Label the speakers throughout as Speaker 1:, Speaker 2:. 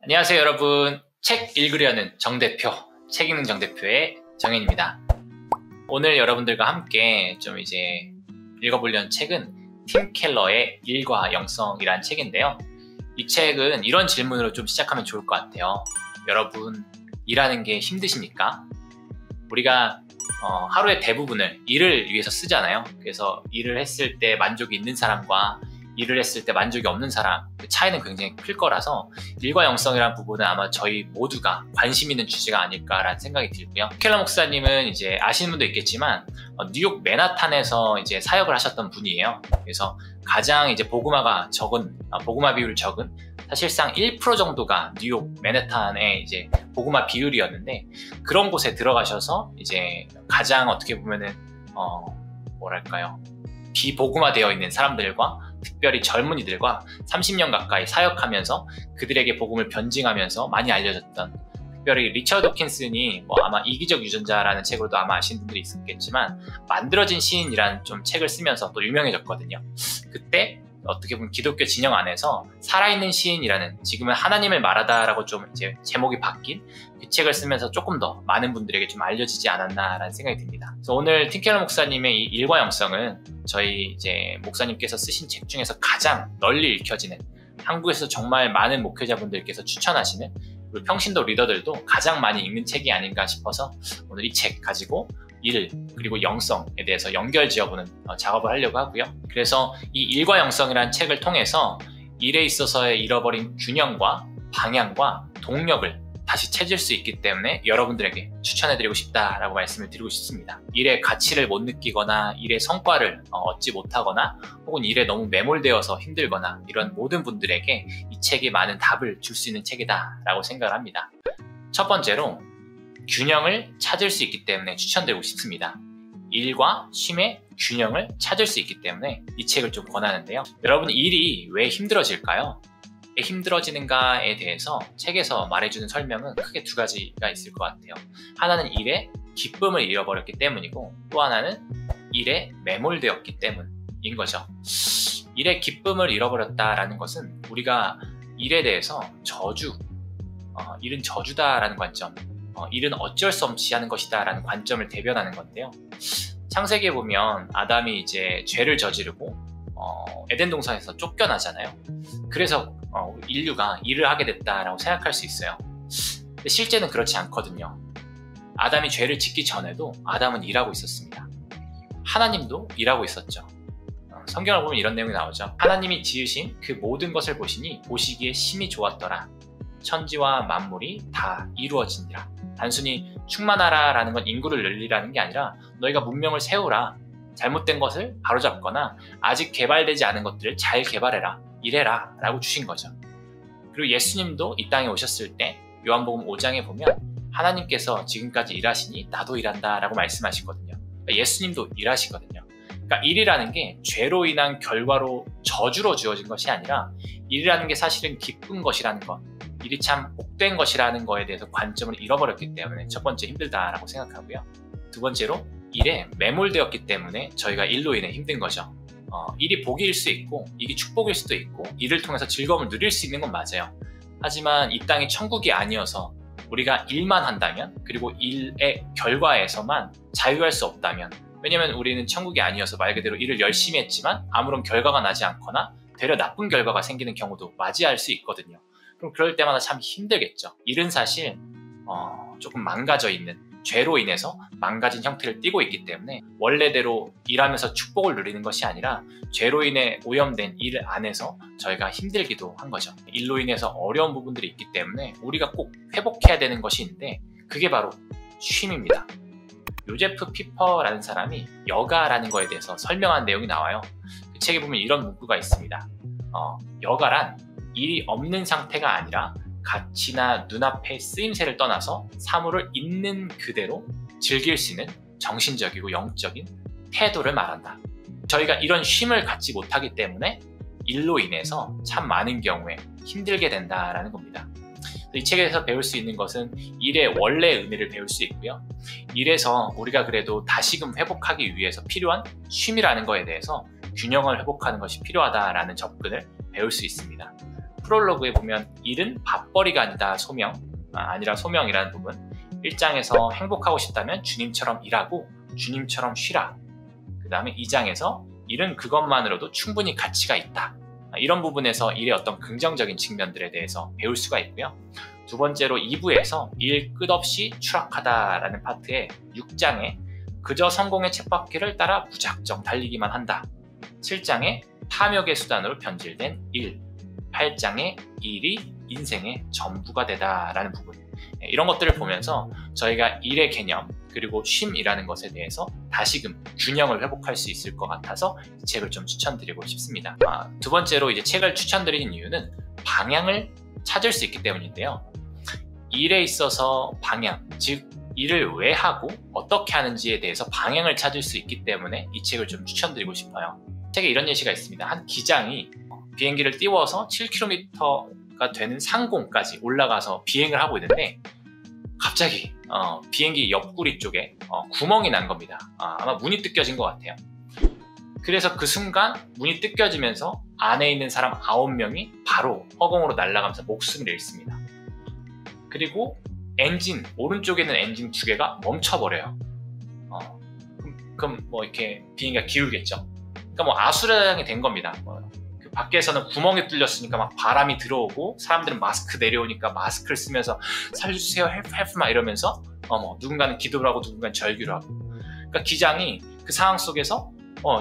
Speaker 1: 안녕하세요 여러분. 책 읽으려는 정대표, 책 읽는 정대표의 정현입니다. 오늘 여러분들과 함께 좀 이제 읽어보려는 책은 팀 켈러의 일과 영성이라는 책인데요. 이 책은 이런 질문으로 좀 시작하면 좋을 것 같아요. 여러분, 일하는 게 힘드십니까? 우리가 하루의 대부분을 일을 위해서 쓰잖아요. 그래서 일을 했을 때 만족이 있는 사람과 일을 했을 때 만족이 없는 사람, 그 차이는 굉장히 클 거라서 일과 영성이라는 부분은 아마 저희 모두가 관심 있는 주제가 아닐까라는 생각이 들고요. 켈러 목사님은 이제 아시는 분도 있겠지만 뉴욕 맨하탄에서 이제 사역을 하셨던 분이에요. 그래서 가장 이제 복음화 비율이 적은 사실상 1% 정도가 뉴욕 맨하탄의 이제 복음화 비율이었는데, 그런 곳에 들어가셔서 이제 가장 어떻게 보면은 비복음화되어 있는 사람들과, 특별히 젊은이들과 30년 가까이 사역하면서 그들에게 복음을 변증하면서 많이 알려졌던, 특별히 리처드 호킨슨이 아마 이기적 유전자라는 책으로도 아마 아시는 분들이 있었겠지만 만들어진 시인이라는 좀 책을 쓰면서 또 유명해졌거든요. 그때 어떻게 보면 기독교 진영 안에서 살아있는 시인이라는, 지금은 하나님을 말하다라고 좀 이제 제목이 바뀐 그 책을 쓰면서 조금 더 많은 분들에게 좀 알려지지 않았나라는 생각이 듭니다. 그래서 오늘 팀 켈러 목사님의 이 일과 영성은 저희 이제 목사님께서 쓰신 책 중에서 가장 널리 읽혀지는, 한국에서 정말 많은 목회자분들께서 추천하시는, 그리고 평신도 리더들도 가장 많이 읽는 책이 아닌가 싶어서 오늘 이 책 가지고 일 그리고 영성에 대해서 연결 지어보는 작업을 하려고 하고요. 그래서 이 일과 영성이라는 책을 통해서 일에 있어서의 잃어버린 균형과 방향과 동력을 다시 찾을 수 있기 때문에 여러분들에게 추천해드리고 싶다라고 말씀을 드리고 싶습니다. 일의 가치를 못 느끼거나 일의 성과를 얻지 못하거나 혹은 일에 너무 매몰되어서 힘들거나 이런 모든 분들에게 이 책이 많은 답을 줄 수 있는 책이다라고 생각을 합니다. 첫 번째로, 균형을 찾을 수 있기 때문에 추천드리고 싶습니다. 일과 쉼의 균형을 찾을 수 있기 때문에 이 책을 좀 권하는데요. 여러분, 일이 왜 힘들어질까요? 왜 힘들어지는가에 대해서 책에서 말해주는 설명은 크게 두 가지가 있을 것 같아요. 하나는 일에 기쁨을 잃어버렸기 때문이고, 또 하나는 일에 매몰되었기 때문인 거죠. 일에 기쁨을 잃어버렸다라는 것은 우리가 일에 대해서 일은 저주다라는 관점, 일은 어쩔 수 없이 하는 것이다 라는 관점을 대변하는 건데요. 창세기에 보면 아담이 이제 죄를 저지르고 에덴 동산에서 쫓겨나잖아요. 그래서 인류가 일을 하게 됐다라고 생각할 수 있어요. 근데 실제는 그렇지 않거든요. 아담이 죄를 짓기 전에도 아담은 일하고 있었습니다. 하나님도 일하고 있었죠. 성경을 보면 이런 내용이 나오죠. 하나님이 지으신 그 모든 것을 보시니 보시기에 심히 좋았더라. 천지와 만물이 다 이루어진니라. 단순히 충만하라 라는 건 인구를 늘리라는 게 아니라 너희가 문명을 세우라, 잘못된 것을 바로잡거나 아직 개발되지 않은 것들을 잘 개발해라, 일해라 라고 주신 거죠. 그리고 예수님도 이 땅에 오셨을 때 요한복음 5장에 보면 하나님께서 지금까지 일하시니 나도 일한다 라고 말씀하시거든요. 그러니까 예수님도 일하시거든요. 그러니까 일이라는 게 죄로 인한 결과로 저주로 주어진 것이 아니라, 일이라는 게 사실은 기쁜 것이라는 것, 일이 참 복된 것이라는 거에 대해서 관점을 잃어버렸기 때문에 첫 번째 힘들다라고 생각하고요. 두 번째로, 일에 매몰되었기 때문에 저희가 일로 인해 힘든 거죠. 일이 복일 수 있고 이게 축복일 수도 있고 일을 통해서 즐거움을 누릴 수 있는 건 맞아요. 하지만 이 땅이 천국이 아니어서 우리가 일만 한다면, 그리고 일의 결과에서만 자유할 수 없다면, 왜냐면 우리는 천국이 아니어서 말 그대로 일을 열심히 했지만 아무런 결과가 나지 않거나 되려 나쁜 결과가 생기는 경우도 맞이할 수 있거든요. 그럼 그럴 때마다 참 힘들겠죠. 일은 사실 조금 망가져 있는, 죄로 인해서 망가진 형태를 띠고 있기 때문에 원래대로 일하면서 축복을 누리는 것이 아니라 죄로 인해 오염된 일 안에서 저희가 힘들기도 한 거죠. 일로 인해서 어려운 부분들이 있기 때문에 우리가 꼭 회복해야 되는 것이 있는데, 그게 바로 쉼입니다. 요제프 피퍼라는 사람이 여가라는 거에 대해서 설명한 내용이 나와요. 그 책에 보면 이런 문구가 있습니다. 여가란 일이 없는 상태가 아니라 가치나 눈앞의 쓰임새를 떠나서 사물을 있는 그대로 즐길 수 있는 정신적이고 영적인 태도를 말한다. 저희가 이런 쉼을 갖지 못하기 때문에 일로 인해서 참 많은 경우에 힘들게 된다라는 겁니다. 이 책에서 배울 수 있는 것은 일의 원래 의미를 배울 수 있고요. 일에서 우리가 그래도 다시금 회복하기 위해서 필요한 쉼이라는 거에 대해서 균형을 회복하는 것이 필요하다라는 접근을 배울 수 있습니다. 프롤로그에 보면 일은 밥벌이가 아니라 소명이라는 부분. 1장에서 행복하고 싶다면 주님처럼 일하고 주님처럼 쉬라. 그 다음에 2장에서 일은 그것만으로도 충분히 가치가 있다. 이런 부분에서 일의 어떤 긍정적인 측면들에 대해서 배울 수가 있고요. 두 번째로 2부에서 일 끝없이 추락하다라는 파트에 6장에 그저 성공의 쳇바퀴를 따라 무작정 달리기만 한다. 7장에 탐욕의 수단으로 변질된 일. 8장에 일이 인생의 전부가 되다라는 부분. 이런 것들을 보면서 저희가 일의 개념 그리고 쉼이라는 것에 대해서 다시금 균형을 회복할 수 있을 것 같아서 이 책을 좀 추천드리고 싶습니다. 두 번째로 이제 책을 추천드리는 이유는 방향을 찾을 수 있기 때문인데요. 일에 있어서 방향, 즉 일을 왜 하고 어떻게 하는지에 대해서 방향을 찾을 수 있기 때문에 이 책을 좀 추천드리고 싶어요. 책에 이런 예시가 있습니다. 한 기장이 비행기를 띄워서 7km가 되는 상공까지 올라가서 비행을 하고 있는데 갑자기 비행기 옆구리 쪽에 구멍이 난 겁니다. 아마 문이 뜯겨진 것 같아요. 그래서 그 순간 문이 뜯겨지면서 안에 있는 사람 9명이 바로 허공으로 날아가면서 목숨을 잃습니다. 그리고 오른쪽에 있는 엔진 2개가 멈춰버려요. 그럼 뭐 이렇게 비행기가 기울겠죠. 그러니까 뭐 아수라장이 된 겁니다. 그 밖에서는 구멍이 뚫렸으니까 막 바람이 들어오고 사람들은 마스크 내려오니까 마스크를 쓰면서 살려주세요, 헬프 막 이러면서 누군가는 기도를 하고 누군가는 절규를 하고. 그러니까 기장이 그 상황 속에서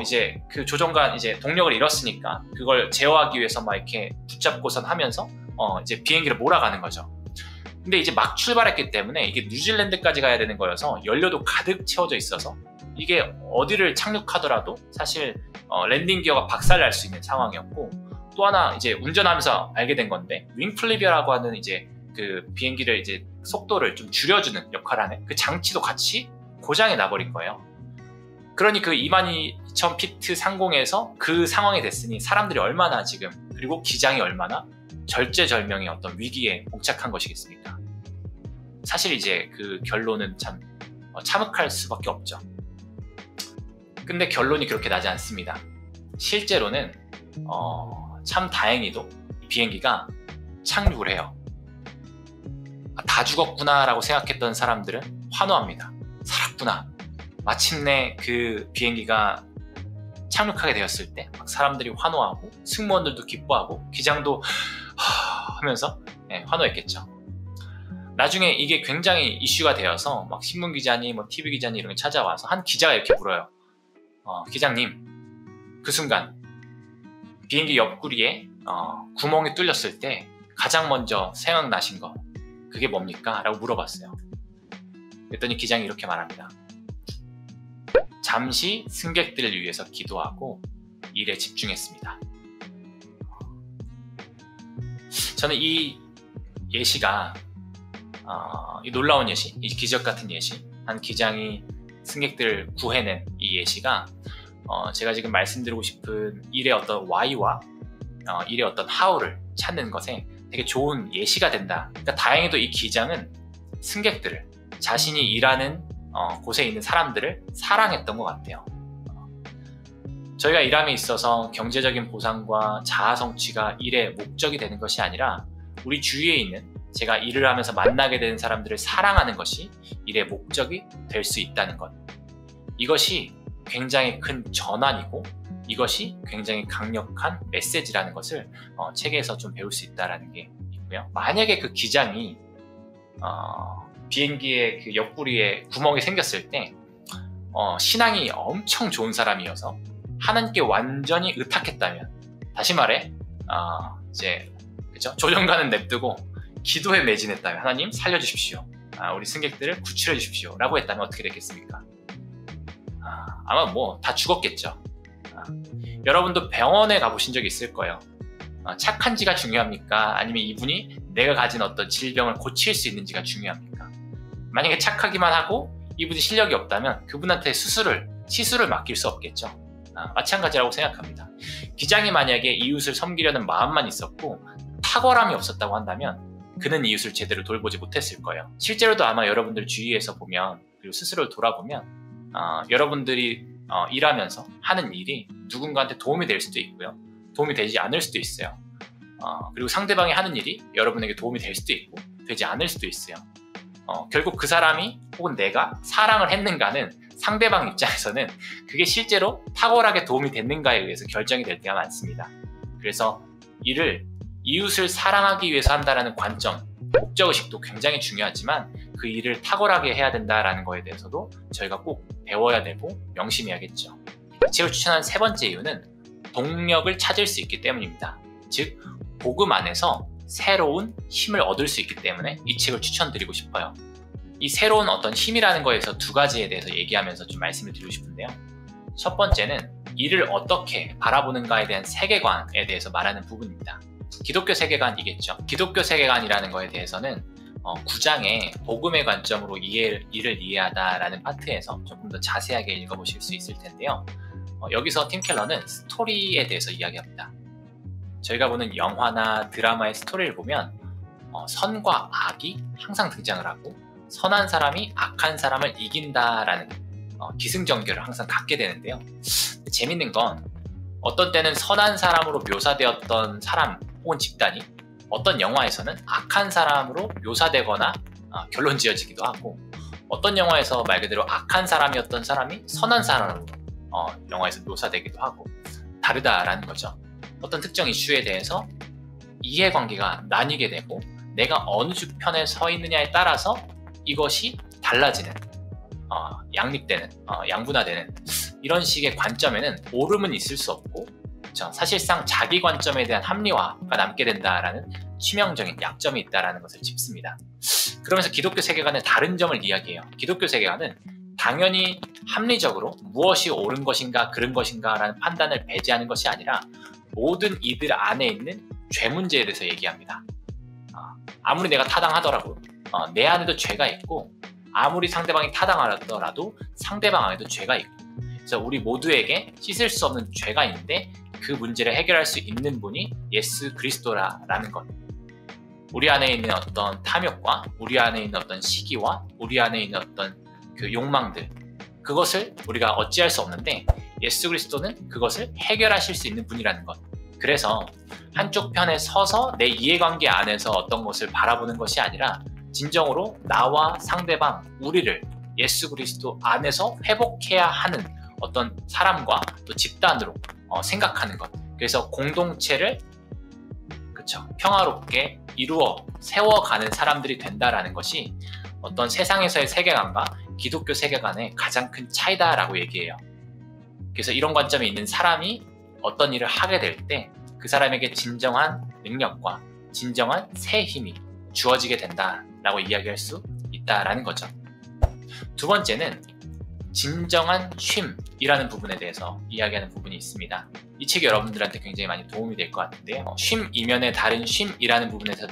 Speaker 1: 이제 그 조종관 이제 동력을 잃었으니까 그걸 제어하기 위해서 막 이렇게 붙잡고선 하면서 이제 비행기를 몰아가는 거죠. 근데 이제 막 출발했기 때문에 이게 뉴질랜드까지 가야 되는 거여서 연료도 가득 채워져 있어서 이게 어디를 착륙하더라도 사실 랜딩 기어가 박살날 수 있는 상황이었고, 또 하나 이제 운전하면서 알게 된 건데 윙플리비어라고 하는 이제 그 비행기를 이제 속도를 좀 줄여주는 역할을 하는 그 장치도 같이 고장이 나버린 거예요. 그러니 그 22,000피트 상공에서 그 상황이 됐으니 사람들이 얼마나 지금, 그리고 기장이 얼마나 절제절명의 어떤 위기에 봉착한 것이겠습니까? 사실 이제 그 결론은 참 참혹할 수밖에 없죠. 근데 결론이 그렇게 나지 않습니다. 실제로는 참 다행히도 비행기가 착륙을 해요. 다 죽었구나 라고 생각했던 사람들은 환호합니다. 살았구나. 마침내 그 비행기가 착륙하게 되었을 때 막 사람들이 환호하고 승무원들도 기뻐하고 기장도 하면서 환호했겠죠. 나중에 이게 굉장히 이슈가 되어서 막 신문기자니 뭐 TV기자니 이런 게 찾아와서 한 기자가 이렇게 물어요. 기장님, 그 순간 비행기 옆구리에 구멍이 뚫렸을 때 가장 먼저 생각나신 거 그게 뭡니까? 라고 물어봤어요. 그랬더니 기장이 이렇게 말합니다. 잠시 승객들을 위해서 기도하고 일에 집중했습니다. 저는 이 예시가 이 놀라운 예시, 이 기적 같은 예시, 한 기장이 승객들을 구해낸 이 예시가 제가 지금 말씀드리고 싶은 일의 어떤 why와 일의 어떤 how를 찾는 것에 되게 좋은 예시가 된다. 그러니까 다행히도 이 기장은 승객들을, 자신이 일하는 곳에 있는 사람들을 사랑했던 것 같아요. 저희가 일함에 있어서 경제적인 보상과 자아 성취가 일의 목적이 되는 것이 아니라 우리 주위에 있는 제가 일을 하면서 만나게 되는 사람들을 사랑하는 것이 일의 목적이 될 수 있다는 것. 이것이 굉장히 큰 전환이고 이것이 굉장히 강력한 메시지라는 것을 책에서 좀 배울 수 있다는 게 있고요. 만약에 그 기장이 비행기의 그 옆구리에 구멍이 생겼을 때 신앙이 엄청 좋은 사람이어서 하나님께 완전히 의탁했다면, 다시 말해 이제 그죠? 조종관은 냅두고 기도에 매진했다면, 하나님 살려주십시오, 우리 승객들을 구출해 주십시오 라고 했다면 어떻게 됐겠습니까? 아마 뭐 다 죽었겠죠. 여러분도 병원에 가보신 적이 있을 거예요. 착한지가 중요합니까? 아니면 이분이 내가 가진 어떤 질병을 고칠 수 있는지가 중요합니까? 만약에 착하기만 하고 이분이 실력이 없다면 그분한테 시술을 맡길 수 없겠죠. 마찬가지라고 생각합니다. 기장이 만약에 이웃을 섬기려는 마음만 있었고 탁월함이 없었다고 한다면 그는 이웃을 제대로 돌보지 못했을 거예요. 실제로도 아마 여러분들 주위에서 보면, 그리고 스스로를 돌아보면 여러분들이 일하면서 하는 일이 누군가한테 도움이 될 수도 있고요, 도움이 되지 않을 수도 있어요. 그리고 상대방이 하는 일이 여러분에게 도움이 될 수도 있고 되지 않을 수도 있어요. 결국 그 사람이 혹은 내가 사랑을 했는가는 상대방 입장에서는 그게 실제로 탁월하게 도움이 됐는가에 의해서 결정이 될 때가 많습니다. 그래서 이웃을 사랑하기 위해서 한다는 관점, 목적의식도 굉장히 중요하지만 그 일을 탁월하게 해야 된다는 거에 대해서도 저희가 꼭 배워야 되고 명심해야겠죠. 이 책을 추천한 세 번째 이유는 동력을 찾을 수 있기 때문입니다. 즉, 복음 안에서 새로운 힘을 얻을 수 있기 때문에 이 책을 추천드리고 싶어요. 이 새로운 어떤 힘이라는 거에서 두 가지에 대해서 얘기하면서 좀 말씀을 드리고 싶은데요. 첫 번째는 일을 어떻게 바라보는가에 대한 세계관에 대해서 말하는 부분입니다. 기독교 세계관이겠죠. 기독교 세계관이라는 거에 대해서는 9장에 복음의 관점으로 일을 이해하다라는 파트에서 조금 더 자세하게 읽어보실 수 있을 텐데요. 여기서 팀 켈러는 스토리에 대해서 이야기합니다. 저희가 보는 영화나 드라마의 스토리를 보면 선과 악이 항상 등장을 하고 선한 사람이 악한 사람을 이긴다라는 기승전결을 항상 갖게 되는데요. 재밌는 건 어떤 때는 선한 사람으로 묘사되었던 사람 혹은 집단이 어떤 영화에서는 악한 사람으로 묘사되거나 결론 지어지기도 하고 어떤 영화에서 말 그대로 악한 사람이었던 사람이 선한 사람으로 영화에서 묘사되기도 하고 다르다라는 거죠. 어떤 특정 이슈에 대해서 이해관계가 나뉘게 되고 내가 어느 편에 서 있느냐에 따라서 이것이 달라지는, 양립되는, 양분화되는 이런 식의 관점에는 옳음은 있을 수 없고 사실상 자기 관점에 대한 합리화가 남게 된다라는 치명적인 약점이 있다는 것을 짚습니다. 그러면서 기독교 세계관의 다른 점을 이야기해요. 기독교 세계관은 당연히 합리적으로 무엇이 옳은 것인가 그른 것인가 라는 판단을 배제하는 것이 아니라 모든 이들 안에 있는 죄 문제에 대해서 얘기합니다. 아무리 내가 타당하더라도 내 안에도 죄가 있고 아무리 상대방이 타당하더라도 상대방 안에도 죄가 있고 그래서 우리 모두에게 씻을 수 없는 죄가 있는데 그 문제를 해결할 수 있는 분이 예수 그리스도라는 것. 우리 안에 있는 어떤 탐욕과 우리 안에 있는 어떤 시기와 우리 안에 있는 어떤 그 욕망들 그것을 우리가 어찌할 수 없는데 예수 그리스도는 그것을 해결하실 수 있는 분이라는 것. 그래서 한쪽 편에 서서 내 이해관계 안에서 어떤 것을 바라보는 것이 아니라 진정으로 나와 상대방, 우리를 예수 그리스도 안에서 회복해야 하는 어떤 사람과 또 집단으로 생각하는 것. 그래서 공동체를 평화롭게 세워가는 사람들이 된다라는 것이 어떤 세상에서의 세계관과 기독교 세계관의 가장 큰 차이다라고 얘기해요. 그래서 이런 관점이 있는 사람이 어떤 일을 하게 될 때 그 사람에게 진정한 능력과 진정한 새 힘이 주어지게 된다라고 이야기할 수 있다라는 거죠. 두 번째는 진정한 쉼이라는 부분에 대해서 이야기하는 부분이 있습니다. 이 책이 여러분들한테 굉장히 많이 도움이 될 것 같은데요. 쉼 이면에 다른 쉼이라는 부분에서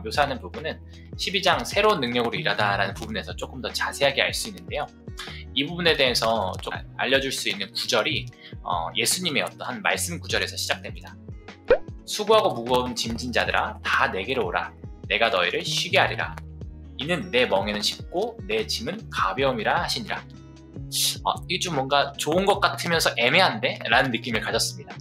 Speaker 1: 묘사하는 부분은 12장 새로운 능력으로 일하다라는 부분에서 조금 더 자세하게 알 수 있는데요. 이 부분에 대해서 좀 알려줄 수 있는 구절이 예수님의 어떠한 말씀 구절에서 시작됩니다. 수고하고 무거운 짐진 자들아 다 내게로 오라. 내가 너희를 쉬게 하리라. 이는 내 멍에는 쉽고 내 짐은 가벼움이라 하시니라. 이게 좀 뭔가 좋은 것 같으면서 애매한데? 라는 느낌을 가졌습니다.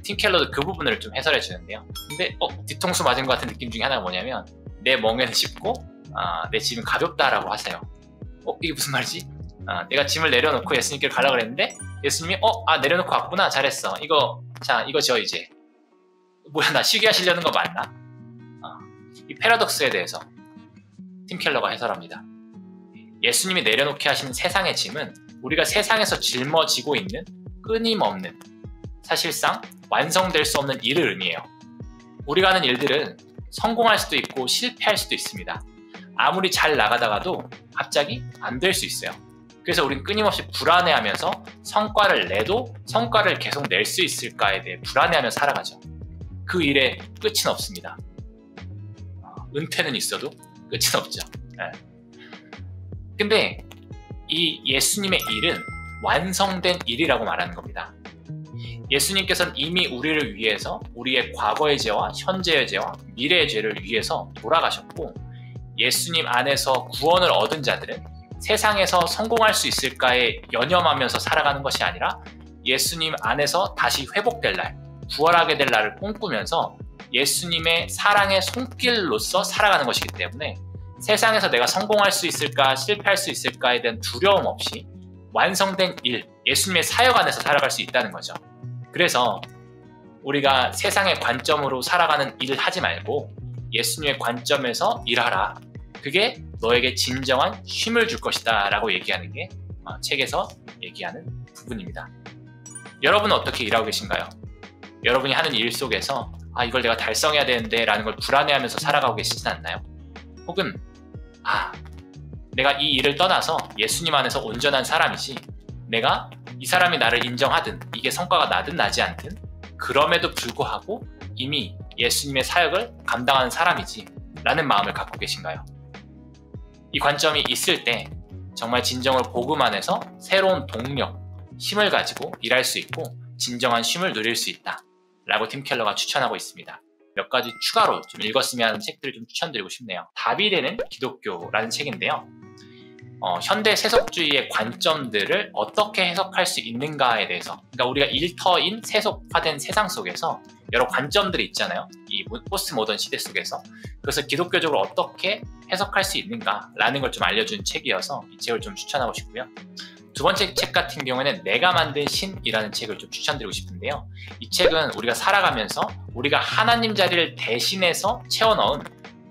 Speaker 1: 팀 켈러도 그 부분을 좀 해설해 주는데요. 근데 뒤통수 맞은 것 같은 느낌 중에 하나가 뭐냐면 내 멍에는 쉽고 내 짐은 가볍다라고 하세요. 이게 무슨 말이지? 내가 짐을 내려놓고 예수님께로 가려고 그랬는데 예수님이 내려놓고 왔구나. 잘했어. 이거 저 이제 뭐야 나 쉬게 하시려는 거 맞나? 이 패러독스에 대해서 팀 켈러가 해설합니다. 예수님이 내려놓게 하신 세상의 짐은 우리가 세상에서 짊어지고 있는 끊임없는 사실상 완성될 수 없는 일을 의미해요. 우리가 하는 일들은 성공할 수도 있고 실패할 수도 있습니다. 아무리 잘 나가다가도 갑자기 안 될 수 있어요. 그래서 우리는 끊임없이 불안해하면서 성과를 내도 성과를 계속 낼 수 있을까에 대해 불안해하며 살아가죠. 그 일에 끝은 없습니다. 은퇴는 있어도 끝은 없죠. 근데 이 예수님의 일은 완성된 일이라고 말하는 겁니다. 예수님께서는 이미 우리를 위해서 우리의 과거의 죄와 현재의 죄와 미래의 죄를 위해서 돌아가셨고 예수님 안에서 구원을 얻은 자들은 세상에서 성공할 수 있을까에 연연하면서 살아가는 것이 아니라 예수님 안에서 다시 회복될 날, 부활하게 될 날을 꿈꾸면서 예수님의 사랑의 손길로서 살아가는 것이기 때문에 세상에서 내가 성공할 수 있을까 실패할 수 있을까에 대한 두려움 없이 완성된 일, 예수님의 사역 안에서 살아갈 수 있다는 거죠. 그래서 우리가 세상의 관점으로 살아가는 일을 하지 말고 예수님의 관점에서 일하라. 그게 너에게 진정한 쉼을 줄 것이다 라고 얘기하는 게 책에서 얘기하는 부분입니다. 여러분은 어떻게 일하고 계신가요? 여러분이 하는 일 속에서 이걸 내가 달성해야 되는데 라는 걸 불안해하면서 살아가고 계시진 않나요? 혹은 내가 이 일을 떠나서 예수님 안에서 온전한 사람이지, 내가 이 사람이 나를 인정하든 이게 성과가 나든 나지 않든 그럼에도 불구하고 이미 예수님의 사역을 감당하는 사람이지 라는 마음을 갖고 계신가요? 이 관점이 있을 때 정말 진정으로 복음 안에서 새로운 동력, 힘을 가지고 일할 수 있고 진정한 쉼을 누릴 수 있다 라고 팀 켈러가 추천하고 있습니다. 몇 가지 추가로 좀 읽었으면 하는 책들을 좀 추천드리고 싶네요. 답이 되는 기독교라는 책인데요. 현대 세속주의의 관점들을 어떻게 해석할 수 있는가에 대해서, 그러니까 우리가 일터인 세속화된 세상 속에서 여러 관점들이 있잖아요. 이 포스트 모던 시대 속에서. 그래서 기독교적으로 어떻게 해석할 수 있는가라는 걸 좀 알려준 책이어서 이 책을 좀 추천하고 싶고요. 두 번째 책 같은 경우에는 내가 만든 신이라는 책을 좀 추천드리고 싶은데요. 이 책은 우리가 살아가면서 우리가 하나님 자리를 대신해서 채워넣은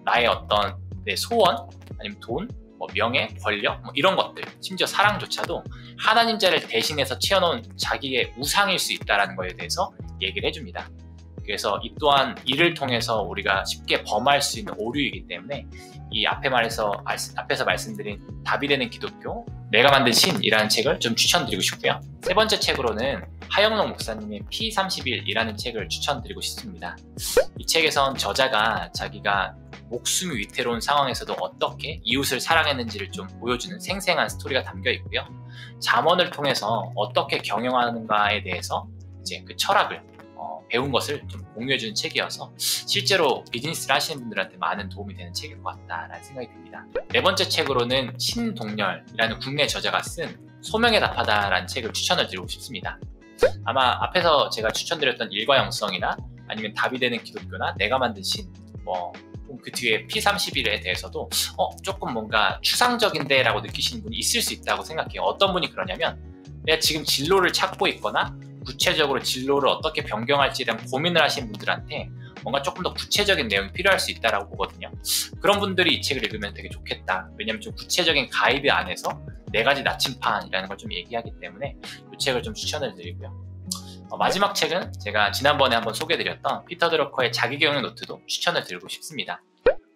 Speaker 1: 나의 어떤 내 소원, 아니면 돈, 명예, 권력, 이런 것들, 심지어 사랑조차도 하나님 자리를 대신해서 채워놓은 자기의 우상일 수 있다는 것에 대해서 얘기를 해줍니다. 그래서 이 또한 이를 통해서 우리가 쉽게 범할 수 있는 오류이기 때문에 이 앞에서 말씀드린 답이 되는 기독교, 내가 만든 신이라는 책을 좀 추천드리고 싶고요. 세 번째 책으로는 하영록 목사님의 P31이라는 책을 추천드리고 싶습니다. 이 책에선 저자가 자기가 목숨이 위태로운 상황에서도 어떻게 이웃을 사랑했는지를 좀 보여주는 생생한 스토리가 담겨 있고요. 잠언을 통해서 어떻게 경영하는가에 대해서 이제 그 철학을 배운 것을 좀 공유해주는 책이어서 실제로 비즈니스를 하시는 분들한테 많은 도움이 되는 책일 것 같다라는 생각이 듭니다. 네 번째 책으로는 신동렬이라는 국내 저자가 쓴 소명에 답하다라는 책을 추천을 드리고 싶습니다. 아마 앞에서 제가 추천드렸던 일과 영성이나 아니면 답이 되는 기독교나 내가 만든 신, 그 뒤에 P31에 대해서도 조금 뭔가 추상적인데 라고 느끼시는 분이 있을 수 있다고 생각해요. 어떤 분이 그러냐면 내가 지금 진로를 찾고 있거나 구체적으로 진로를 어떻게 변경할지에 대한 고민을 하시는 분들한테 뭔가 조금 더 구체적인 내용이 필요할 수 있다고 보거든요. 그런 분들이 이 책을 읽으면 되게 좋겠다. 왜냐면 좀 구체적인 가이드 안에서 4가지 나침판이라는 걸 좀 얘기하기 때문에 이 책을 좀 추천을 드리고요. 마지막 책은 제가 지난번에 한번 소개해드렸던 피터 드러커의 자기경영 노트도 추천을 드리고 싶습니다.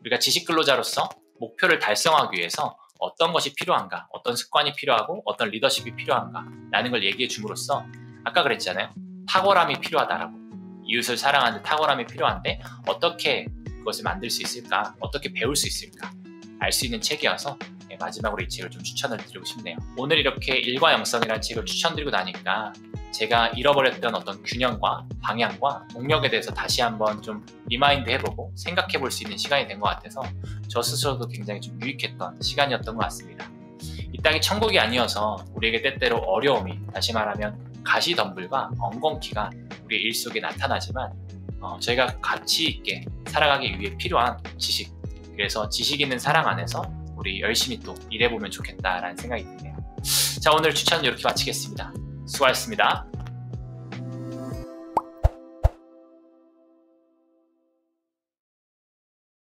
Speaker 1: 우리가 지식근로자로서 목표를 달성하기 위해서 어떤 것이 필요한가, 어떤 습관이 필요하고 어떤 리더십이 필요한가 라는 걸 얘기해 줌으로써 아까 그랬잖아요. 탁월함이 필요하다라고. 이웃을 사랑하는 탁월함이 필요한데 어떻게 그것을 만들 수 있을까, 어떻게 배울 수 있을까 알 수 있는 책이어서 마지막으로 이 책을 좀 추천을 드리고 싶네요. 오늘 이렇게 일과 영성이라는 책을 추천드리고 나니까 제가 잃어버렸던 어떤 균형과 방향과 동력에 대해서 다시 한번 좀 리마인드 해보고 생각해 볼 수 있는 시간이 된 것 같아서 저 스스로도 굉장히 좀 유익했던 시간이었던 것 같습니다. 이 땅이 천국이 아니어서 우리에게 때때로 어려움이, 다시 말하면 가시덤불과 엉겅퀴가 우리의 일 속에 나타나지만 저희가 가치 있게 살아가기 위해 필요한 지식, 그래서 지식 있는 사랑 안에서 우리 열심히 또 일해보면 좋겠다라는 생각이 드네요. 자, 오늘 추천 이렇게 마치겠습니다. 수고하셨습니다.